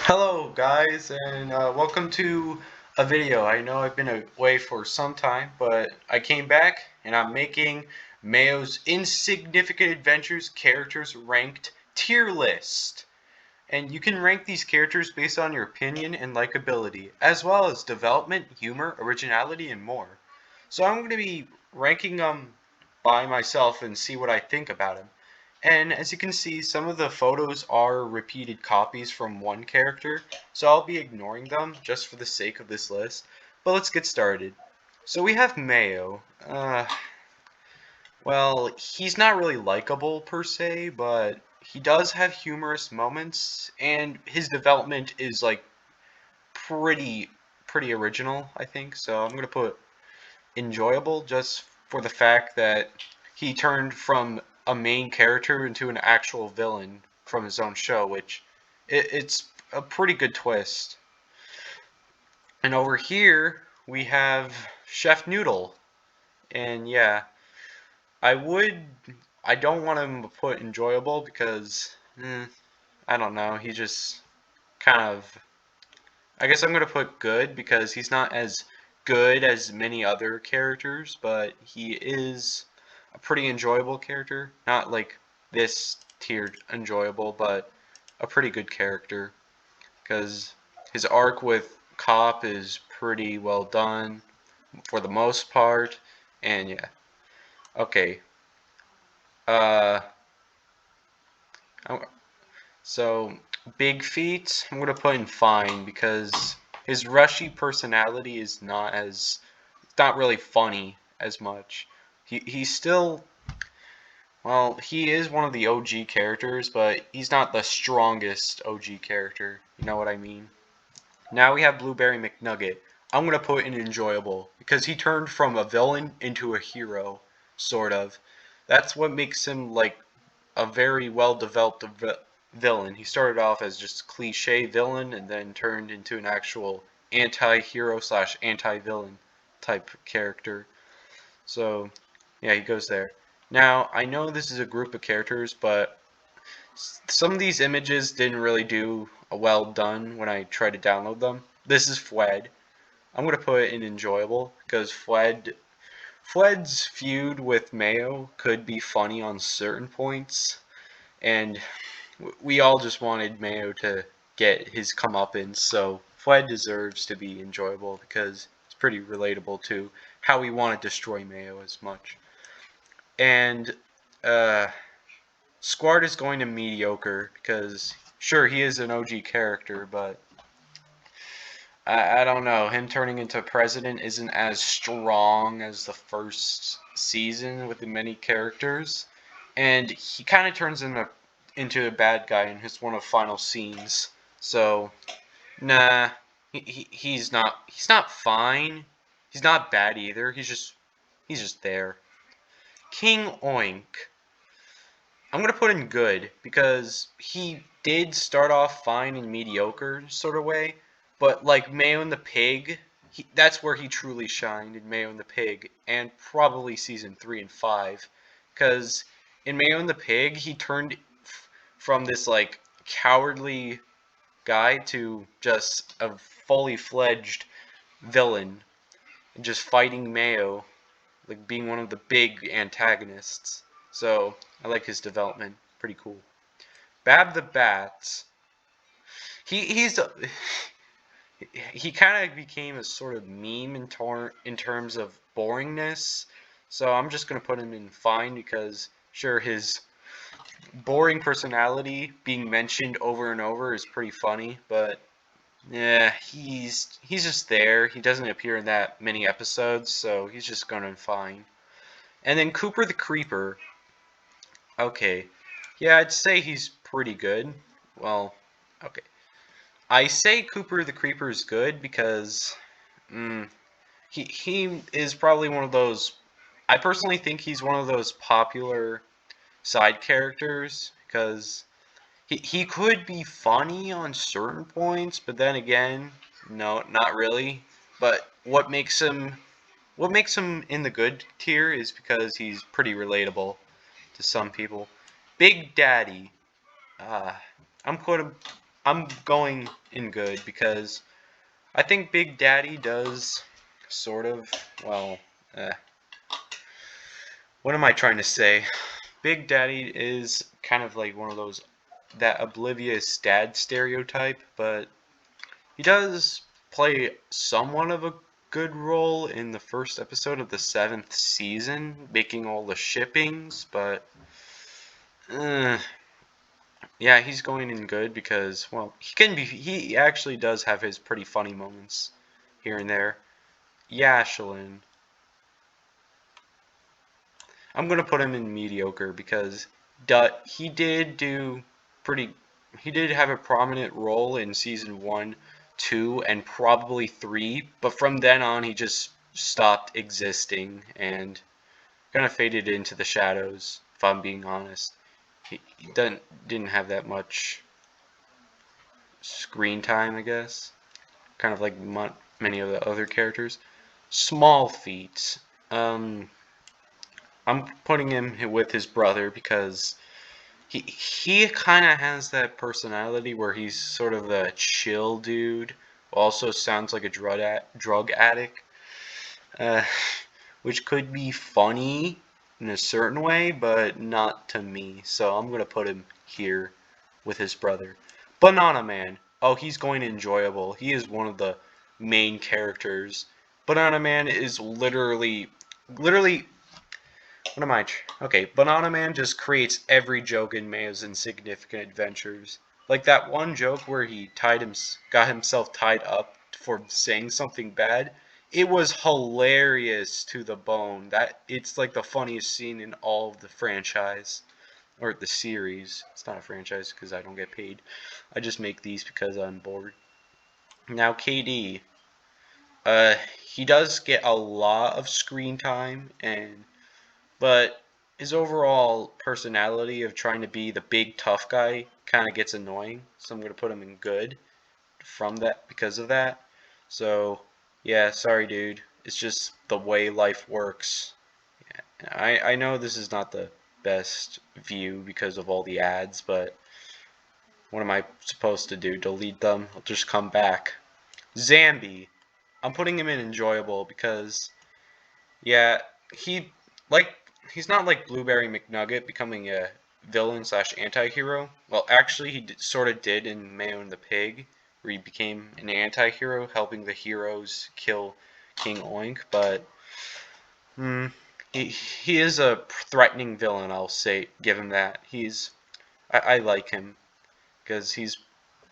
Hello guys, and welcome to a video. I know I've been away for some time, but I came back and I'm making Mayo's Insignificant Adventures characters ranked tier list. And you can rank these characters based on your opinion and likability, as well as development, humor, originality, and more. So I'm going to be ranking them by myself and see what I think about them. And as you can see, some of the photos are repeated copies from one character, so I'll be ignoring them just for the sake of this list. But let's get started. So we have Mayo. Well, he's not really likable per se, but he does have humorous moments, and his development is like pretty pretty original, I think. So I'm gonna put enjoyable just for the fact that he turned from a main character into an actual villain from his own show, which it's a pretty good twist. And over here we have Chef Noodle, and yeah, I would I don't want him to put enjoyable because I don't know, he just kind of I guess I'm gonna put good because he's not as good as many other characters, but he is a pretty enjoyable character. Not like this tiered enjoyable, but a pretty good character because his arc with Cop is pretty well done for the most part, and yeah. Okay. Uh, so big feet, I'm gonna put in fine because his rushy personality is not really funny as much. He's still he is one of the OG characters, but he's not the strongest OG character. You know what I mean? Now we have Blueberry Mcnugget. I'm gonna put in enjoyable because he turned from a villain into a hero, sort of. That's what makes him like a very well developed villain. He started off as just cliche villain and then turned into an actual anti-hero slash anti-villain type character. So yeah, he goes there. Now I know this is a group of characters, but some of these images didn't really do a well done when I tried to download them. This is Fled. I'm gonna put it in enjoyable because Fled's feud with Mayo could be funny on certain points, and we all just wanted Mayo to get his comeuppance, so Fled deserves to be enjoyable because it's pretty relatable to how we want to destroy Mayo as much. And uh, Squart is going to mediocre because sure he is an OG character, but I don't know. Him turning into president isn't as strong as the first season with the many characters, and he kind of turns into a bad guy in his one of final scenes. So nah, he's not fine. He's not bad either. He's just there. King Oink. I'm gonna put in good because he did start off fine and mediocre sort of way, but like Mayo and the Pig, that's where he truly shined in Mayo and the Pig, and probably season 3 and 5, because in Mayo and the Pig he turned from this like cowardly guy to just a fully fledged villain, and just fighting Mayo, like being one of the big antagonists. So I like his development. Pretty cool. Bab the Bats. He's he kind of became a sort of meme in terms of boringness. So I'm just gonna put him in fine because sure his boring personality being mentioned over and over is pretty funny, but yeah, he's just there. He doesn't appear in that many episodes, so he's just going to fine. And then Cooper the Creeper. Okay. Yeah, I'd say he's pretty good. Well, okay. I say Cooper the Creeper is good because he is probably one of those. I personally think he's one of those popular side characters because he could be funny on certain points, but then again, no, not really. But what makes him in the good tier is because he's pretty relatable to some people. Big Daddy. Uh, I'm putting I'm going in good because I think Big Daddy does sort of, well, what am I trying to say? Big Daddy is kind of like one of those, that oblivious dad stereotype, but he does play somewhat of a good role in the first episode of the 7th season, making all the shippings, but uh, yeah, he's going in good because, well, he actually does have his pretty funny moments here and there. Yashlin, I'm gonna put him in mediocre because he did do pretty. He did have a prominent role in season 1, 2, and probably 3, but from then on he just stopped existing and kind of faded into the shadows. If I'm being honest, he didn't have that much screen time, I guess. Kind of like many of the other characters. Small feats. I'm putting him with his brother because he kind of has that personality where he's sort of the chill dude. Also sounds like a drug addict, uh, which could be funny in a certain way, but not to me. So I'm gonna put him here with his brother. Banana Man. Oh, he's going enjoyable. He is one of the main characters. Banana Man is literally what am I? Okay, Banana Man just creates every joke in Mayo's Insignificant Adventures. Like that one joke where he got himself tied up for saying something bad. It was hilarious to the bone. That it's like the funniest scene in all of the franchise or the series. It's not a franchise because I don't get paid. I just make these because I'm bored. Now KD, he does get a lot of screen time but his overall personality of trying to be the big tough guy kind of gets annoying. So I'm going to put him in good from that because of that. So yeah, sorry dude. It's just the way life works. I know this is not the best view because of all the ads, but what am I supposed to do? Delete them? I'll just come back. Zambi. I'm putting him in enjoyable because yeah, he like he's not like Blueberry Mcnugget becoming a villain slash anti-hero. Well, actually, sort of did in Mayo and the Pig, where he became an anti-hero, helping the heroes kill King Oink. But hmm, he is a threatening villain. I'll say, give him that. I like him because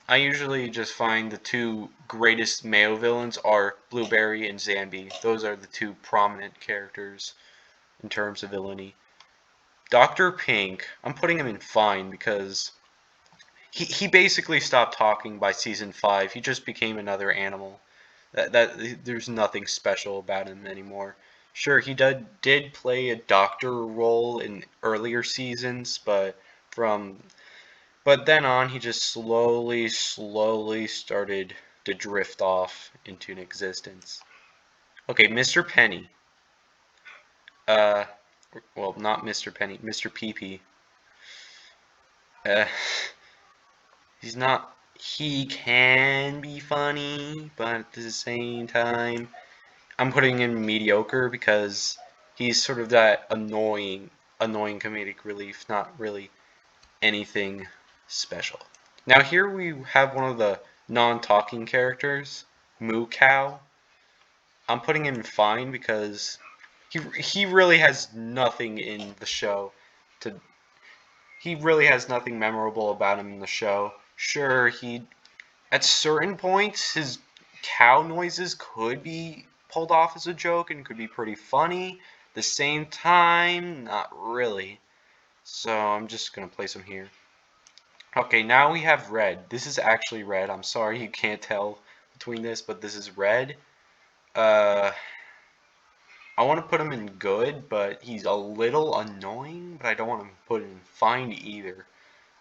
I usually just find the two greatest Mayo villains are Blueberry and Zambi. Those are the two prominent characters in terms of villainy. Dr. Pink, I'm putting him in fine because he basically stopped talking by season 5. He just became another animal. There's nothing special about him anymore. Sure, he did play a doctor role in earlier seasons, from but then on he just slowly started to drift off into an existence. Okay, Mr. Penny. Uh, well, not Mr. Penny, Mr. PP. Uh, he's not. He can be funny, but at the same time, I'm putting him mediocre because he's sort of that annoying comedic relief, not really anything special. Now here we have one of the non-talking characters, Mucou. I'm putting him fine because he really has nothing in the show to he really has nothing memorable about him in the show. Sure, he at certain points his cow noises could be pulled off as a joke and could be pretty funny. At the same time, not really. So I'm just gonna place him here. Okay, now we have red. This is actually red. I'm sorry you can't tell between this, but this is red. Uh, I want to put him in good, but he's a little annoying, but I don't want to put him in fine either.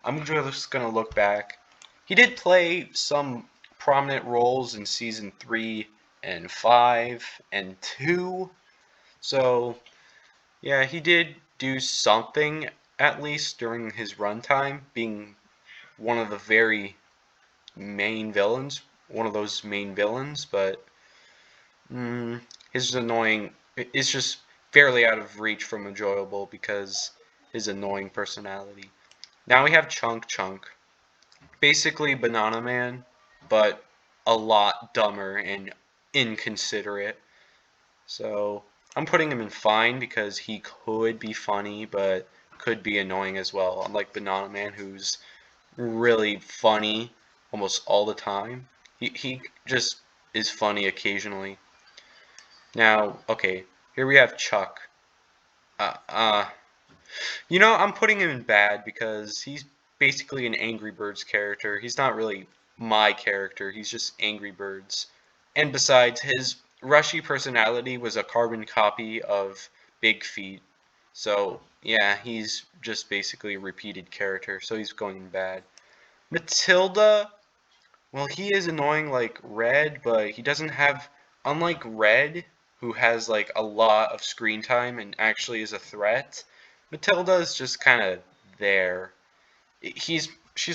I'm just going to look back. He did play some prominent roles in season 3 and 5 and 2. So, yeah, he did do something at least during his runtime, being one of the very main villains, one of those main villains, but his annoying is just fairly out of reach from enjoyable because his annoying personality. Now we have Chunk. Basically Banana Man, but a lot dumber and inconsiderate. So I'm putting him in fine because he could be funny, but could be annoying as well. Unlike Banana Man, who's really funny almost all the time. He just is funny occasionally. Now, okay, here we have Chuck. Uh, uh, I'm putting him in bad because he's basically an Angry Birds character. He's not really my character. He's just Angry Birds. And besides, his rushy personality was a carbon copy of Big Feet. So, yeah, he's just basically a repeated character. So he's going bad. Matilda, well, he is annoying like Red, but he doesn't have, unlike Red, who has like a lot of screen time and actually is a threat. Matilda is just kind of there. She's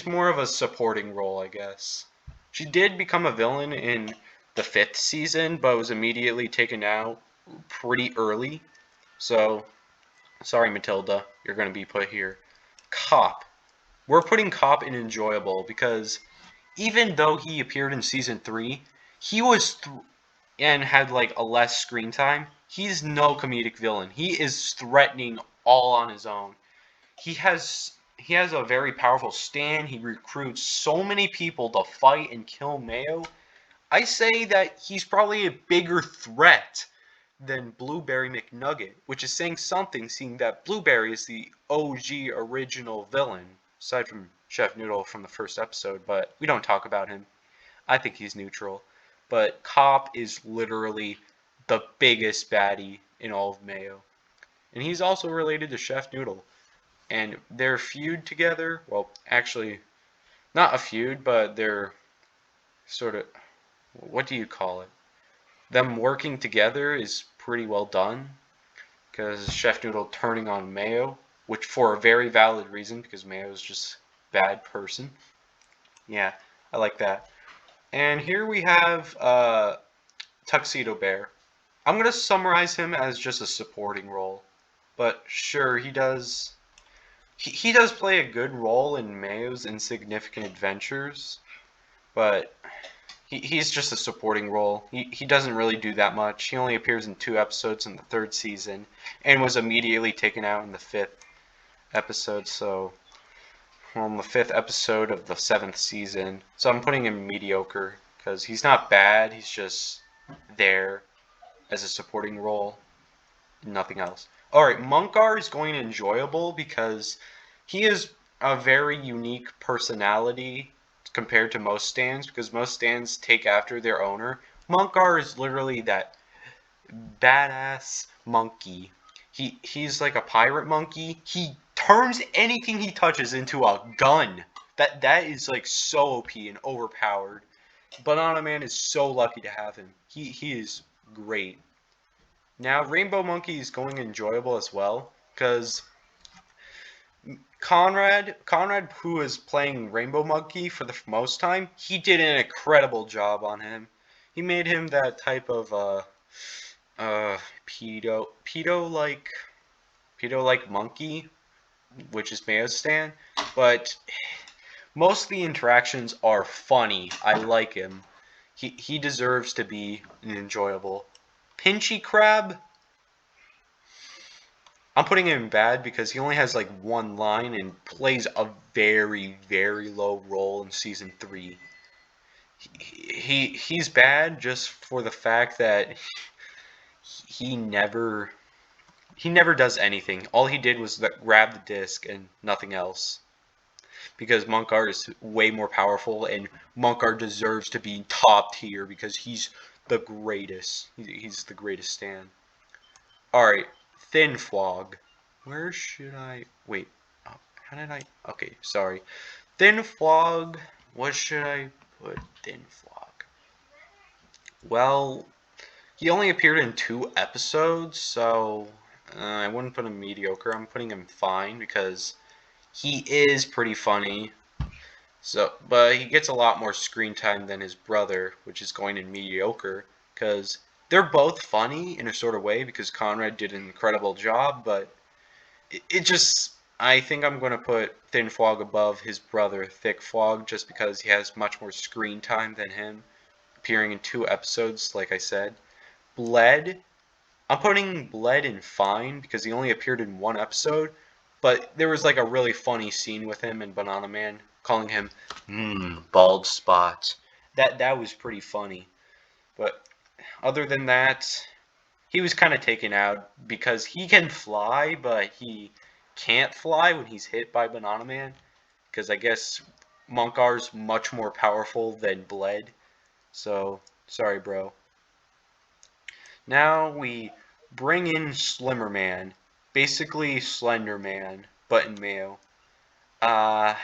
more of a supporting role, I guess. She did become a villain in the 5th season, but was immediately taken out pretty early. So, sorry, Matilda, you're going to be put here. Cop. We're putting Cop in enjoyable because even though he appeared in season 3, he was and had like a less screen time. He's no comedic villain. He is threatening all on his own. He has a very powerful stand. He recruits so many people to fight and kill Mayo. I say that he's probably a bigger threat than Blueberry Mcnugget, which is saying something, seeing that Blueberry is the OG original villain, aside from Chef Noodle from the first episode, but we don't talk about him. I think he's neutral. But Cop is literally the biggest baddie in all of Mayo. And he's also related to Chef Noodle. And their feud together, well, actually, not a feud, but their sort of, what do you call it? Them working together is pretty well done. Because Chef Noodle turning on Mayo, which for a very valid reason, because Mayo is just a bad person. Yeah, I like that. And here we have Tuxedo Bear. I'm going to summarize him as just a supporting role. But sure, he does play a good role in Mayo's Insignificant Adventures, but he's just a supporting role. He doesn't really do that much. He only appears in 2 episodes in the 3rd season and was immediately taken out in the 5th episode. So, well, in the 5th episode of the 7th season. So I'm putting him mediocre because he's not bad. He's just there as a supporting role, nothing else. Alright, Monkar is going enjoyable because he is a very unique personality compared to most stands, because most stands take after their owner. Monkar is literally that badass monkey. He's like a pirate monkey. He turns anything he touches into a gun. That is like so OP and overpowered. Banana Man is so lucky to have him. He is great. Now, Rainbow Monkey is going enjoyable as well, because Conrad, who is playing Rainbow Monkey for the most time, he did an incredible job on him. He made him that type of pedo like monkey, which is Mayo's stand, but most of the interactions are funny. I like him. He deserves to be enjoyable. Pinchy Crab, I'm putting him in bad because he only has like one line and plays a very, very low role in season 3. He's bad just for the fact that he never does anything. All he did was grab the disc and nothing else. Because Monkar is way more powerful, and Monkar deserves to be top tier because he's the greatest. He's the greatest stand. Alright, Thin Flog. Where should I... Wait. Oh, how did I... Okay, sorry. Thin Flog. What should I put Thin Flog? Well, he only appeared in 2 episodes, so I wouldn't put him mediocre. I'm putting him fine because he is pretty funny. But he gets a lot more screen time than his brother, which is going in mediocre, because they're both funny in a sort of way, because Conrad did an incredible job, but it just, I think I'm going to put Thin Fog above his brother, Thick Fog, just because he has much more screen time than him, appearing in 2 episodes, like I said. Bled, I'm putting Bled in fine, because he only appeared in 1 episode, but there was like a really funny scene with him and Banana Man, calling him, bald spot. That was pretty funny. But other than that, he was kind of taken out because he can fly, but he can't fly when he's hit by Banana Man. Because I guess Monkar's much more powerful than Bled. So, sorry, bro. Now we bring in Slimmer Man. Basically Slender Man, but in Mayo. Uh,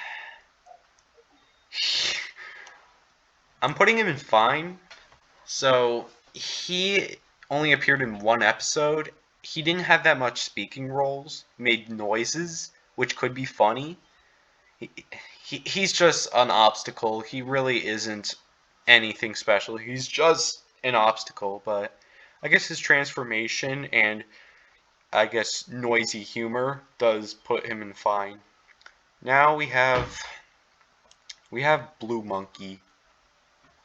I'm putting him in fine. So, he only appeared in 1 episode. He didn't have that much speaking roles, made noises, which could be funny. He, he's just an obstacle. He really isn't anything special. He's just an obstacle, but I guess his transformation and I guess noisy humor does put him in fine. Now we have Blue Monkey,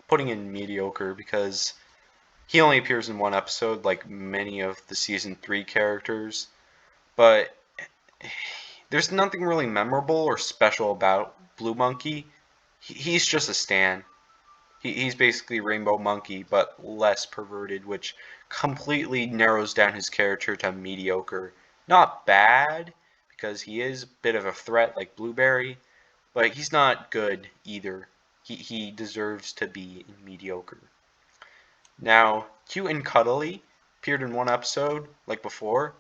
putting in mediocre because he only appears in 1 episode, like many of the season 3 characters. But there's nothing really memorable or special about Blue Monkey. He's just a stan. He's basically Rainbow Monkey, but less perverted, which completely narrows down his character to mediocre. Not bad, because he is a bit of a threat like Blueberry, but he's not good either. He deserves to be mediocre. Now, Cute and Cuddly appeared in 1 episode, like before,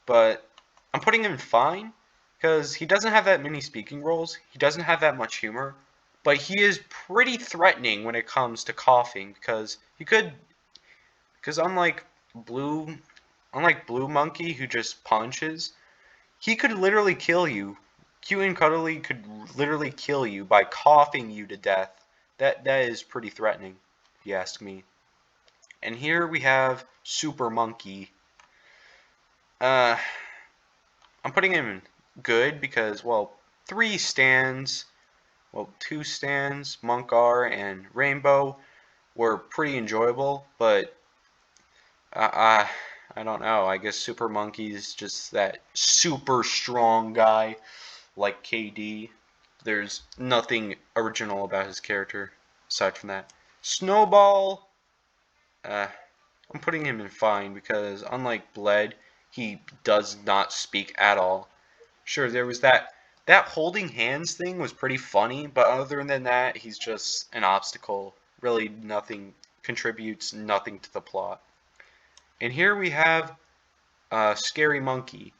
but I'm putting him fine because he doesn't have that many speaking roles. He doesn't have that much humor, but he is pretty threatening when it comes to coughing because because unlike Blue Monkey who just punches, he could literally kill you. Cute and Cuddly could literally kill you by coughing you to death. That is pretty threatening, if you ask me. And here we have Super Monkey. Uh, I'm putting him good because, well, 2 stands, Monkar and Rainbow, were pretty enjoyable, but uh, I don't know. I guess Super Monkey's just that super strong guy like KD. There's nothing original about his character aside from that. Snowball, uh, I'm putting him in fine because unlike Bled, he does not speak at all. Sure, there was that holding hands thing was pretty funny, but other than that, he's just an obstacle. Really nothing contributes nothing to the plot. And here we have Scary Monkey.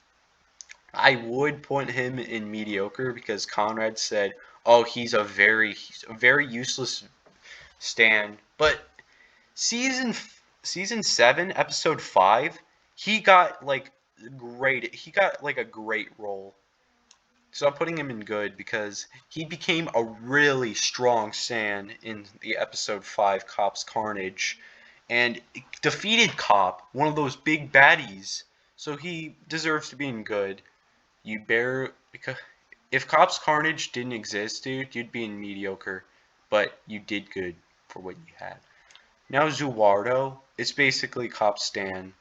I would put him in mediocre because Conrad said, "Oh, he's a very useless stand." But season season 7, episode 5, he got like great. He got like a great role. So I'm putting him in good because he became a really strong stand in the episode 5 Cop's Carnage and defeated Cop, one of those big baddies. So he deserves to be in good. You bear because if Cop's Carnage didn't exist, dude, you'd be in mediocre, but you did good for what you had. Now Zuwardo, it's basically Cop Stan,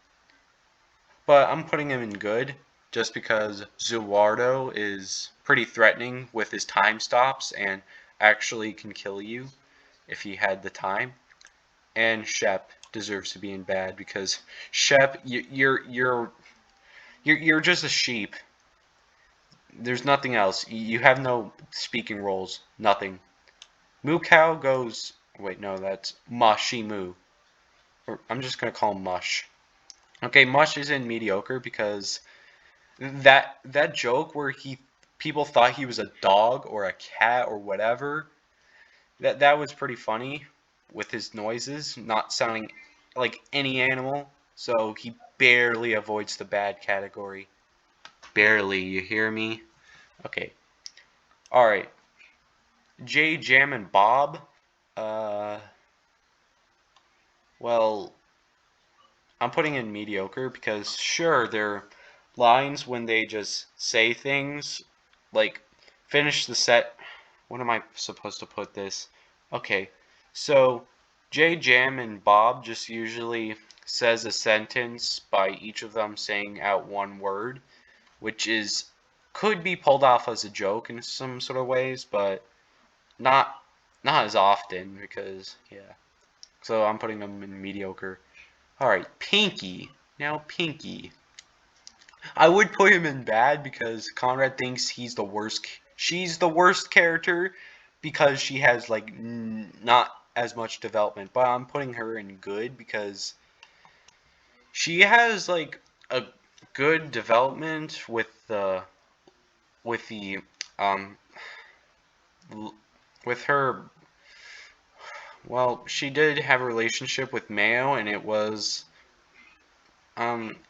but I'm putting him in good just because Zuwardo is pretty threatening with his time stops and actually can kill you if he had the time. And Shep deserves to be in bad because Shep, you're just a sheep. There's nothing else. You have no speaking roles. Nothing. Mucou goes. Wait, no, that's Mushy Moo. Or I'm just gonna call him Mush. Okay, Mush is in mediocre because that joke where he people thought he was a dog or a cat or whatever. That was pretty funny with his noises not sounding like any animal. So he barely avoids the bad category. Barely, you hear me? Okay. All right. J Jam and Bob. Uh, well, I'm putting in mediocre because sure, their lines when they just say things like finish the set. What am I supposed to put this? Okay, so J Jam and Bob just usually says a sentence by each of them saying out one word, which is could be pulled off as a joke in some sort of ways, but not not as often because yeah. So I'm putting them in mediocre. All right, Pinky. Now Pinky. I would put him in bad because Conrad thinks he's the worst. She's the worst character because she has like not as much development. But I'm putting her in good because she has like a good development with the um with her. Well, she did have a relationship with Mayo, and it was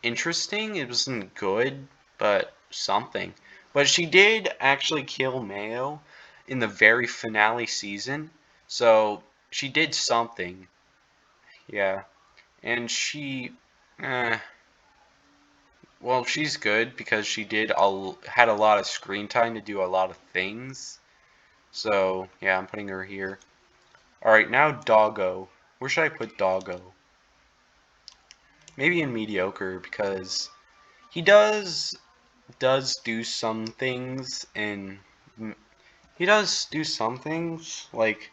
interesting. It wasn't good, but something. But she did actually kill Mayo in the very finale season, so she did something. Yeah, and uh, well, she's good because she had a lot of screen time to do a lot of things. So yeah, I'm putting her here. All right, now Doggo. Where should I put Doggo? Maybe in mediocre because he does do some things and he does do some things like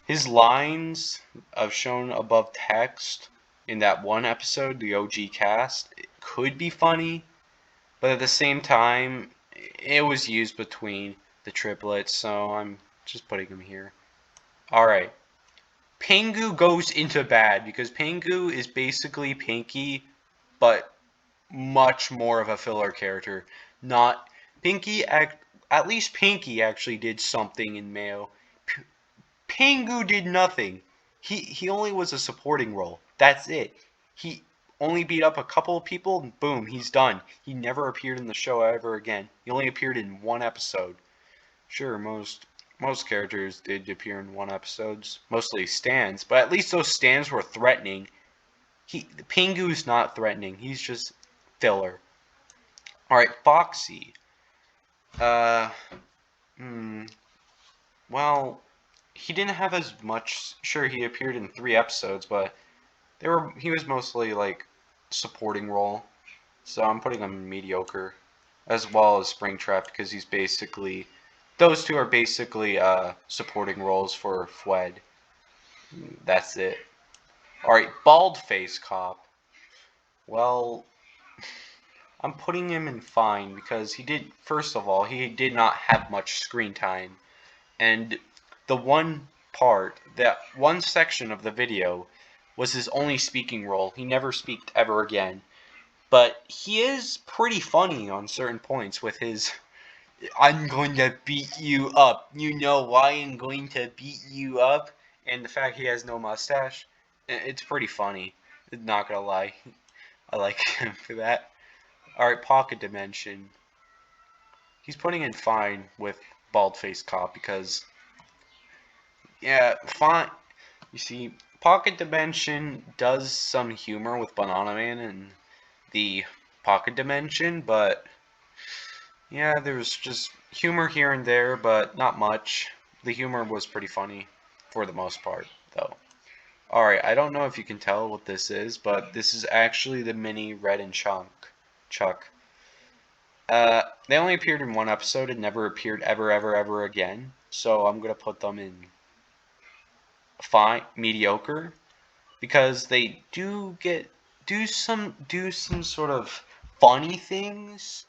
his lines of shown above text in that one episode, the OG cast, it could be funny, but at the same time, it was used between the triplets, so I'm just putting him here. All right, Pingu goes into bad because Pingu is basically Pinky, but much more of a filler character. Not Pinky. At least Pinky actually did something in Mayo. Pingu did nothing. He only was a supporting role. That's it. He only beat up a couple of people. And boom, he's done. He never appeared in the show ever again. He only appeared in one episode. Sure, most characters did appear in one episodes, mostly stands, but at least those stands were threatening. Pingu's not threatening. He's just filler. All right, Foxy. Uh, hmm, well, he didn't have as much. Sure, he appeared in 3 episodes, but he was mostly like supporting role. So I'm putting him mediocre, as well as Springtrap because he's basically those two are basically supporting roles for Fwed. That's it. All right, Bald Face Cop. Well, I'm putting him in fine because first of all, he did not have much screen time. And the that one section of the video was his only speaking role. He never speaked ever again. But he is pretty funny on certain points with his I'm going to beat you up. You know why I'm going to beat you up? And the fact he has no mustache. It's pretty funny. Not gonna lie. I like him for that. Alright, Pocket Dimension. He's putting in fine with Bald Face Cop because yeah, fine. You see, Pocket Dimension does some humor with Banana Man and the Pocket Dimension, but yeah, there's just humor here and there, but not much. The humor was pretty funny for the most part, though. Alright, I don't know if you can tell what this is, but this is actually the mini Red and Chuck. They only appeared in one episode and never appeared ever again. So I'm gonna put them in fine, mediocre, because they do some sort of funny things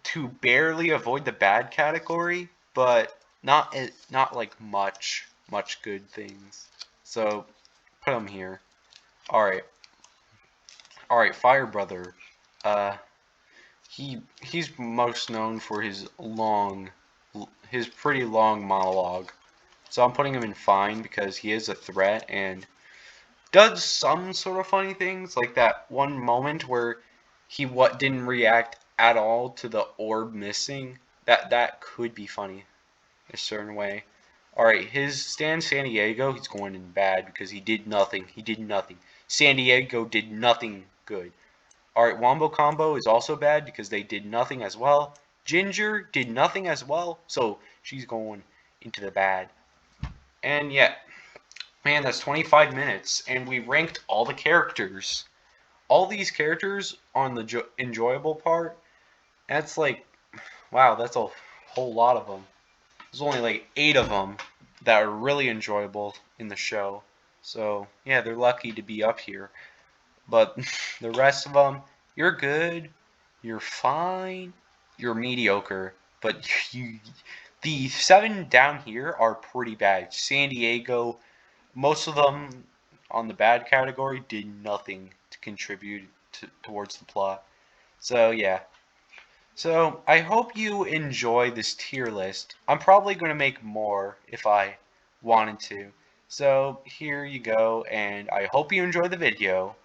to barely avoid the bad category, but not like much good things. So put them here. All right, Fire Brother. Uh, he's most known for his pretty long monologue. So I'm putting him in fine because he is a threat and does some sort of funny things, like that one moment where he didn't react at all to the orb missing. That could be funny a certain way. Alright, his San Diego, he's going in bad because he did nothing. He did nothing. San Diego did nothing good. Alright, Wombo Combo is also bad because they did nothing as well. Ginger did nothing as well, so she's going into the bad. And yeah, man, that's 25 minutes, and we ranked all the characters. All these characters on the enjoyable part, that's like, wow, that's a whole lot of them. There's only like 8 of them that are really enjoyable in the show. So, yeah, they're lucky to be up here. But the rest of them, you're good, you're fine, you're mediocre. But the 7 down here are pretty bad. San Diego, most of them on the bad category did nothing to contribute towards the plot. So, yeah. So, I hope you enjoy this tier list. I'm probably going to make more if I wanted to. So, here you go, and I hope you enjoy the video.